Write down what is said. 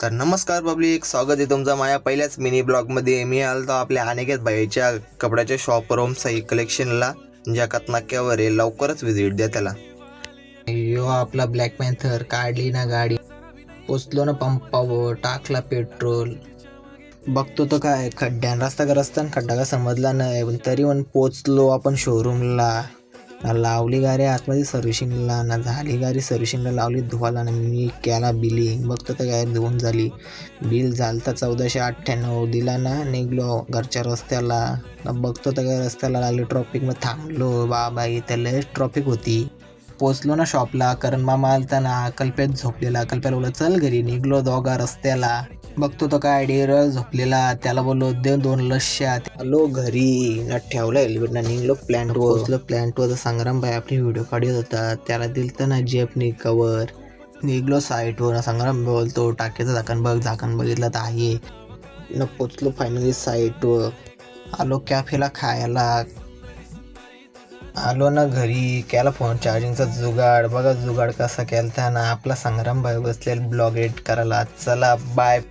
तर नमस्कार पब्लिक, स्वागत आहे तुमचं माझ्या पहिल्याच मिनी ब्लॉगमध्ये. मी आलतो आपल्या अनिकेत भाईच्या कपड्याच्या शॉपवरून सही कलेक्शनला, जगात नाक्यावर आहे. लवकरच व्हिजिट द्या त्याला. यो आपला ब्लॅक पॅन्थर काढली ना गाडी, पोचलो ना पंपावर, टाकला पेट्रोल. बघतो तर काय खड्ड्यान रस्ता का रस्ता खड्डा का समजला नाही, पण तरी पण पोचलो आपण शोरूमला. ना लावली गाडी आतमध्ये सर्व्हिसिंगला, ना झाली गाडी सर्व्हिसिंगला लावली धुवाला, ना मी केला बिलिंग. बघतो तर काय धुवून झाली. बिल झालता 1498 दिला ना. निघलो घरच्या रस्त्याला. ना बघतो तर काय रस्त्याला लागली ट्रॉफिक, मग थांबलो. बाबा इथे लयच ट्रॉफिक होती. पोचलो ना शॉपला. करण मामा आलता ना. कल्प्यात झोपलेला. कल्प्याला बोललो चल घरी. निघलो दोघा रस्त्याला. बघतो तो काय डेर झोपलेला. त्याला बोललो दे 2 लश्या. आलो घरी ना, ठेवला हेल्मेट ना. निघलो प्लॅन्टवर. पोचलो प्लॅन्टवर. संग्राम भाई आपली व्हिडिओ काढत होता. त्याला दिलतं ना जेपनी कवर. निघलो साईटवर. संग्राम बोलतो टाकीचं झाकण बघ. झाकण बघितलं तर आहे ना. पोचलो फायनली साईटवर. आलो कॅफेला खायला. आलो ना घरी. केला फोन चार्जिंगचा जुगाड. बघा जुगाड कसा केलता ना. आपला संग्राम भाई बसलेला ब्लॉग एडिट करायला. चला बाय.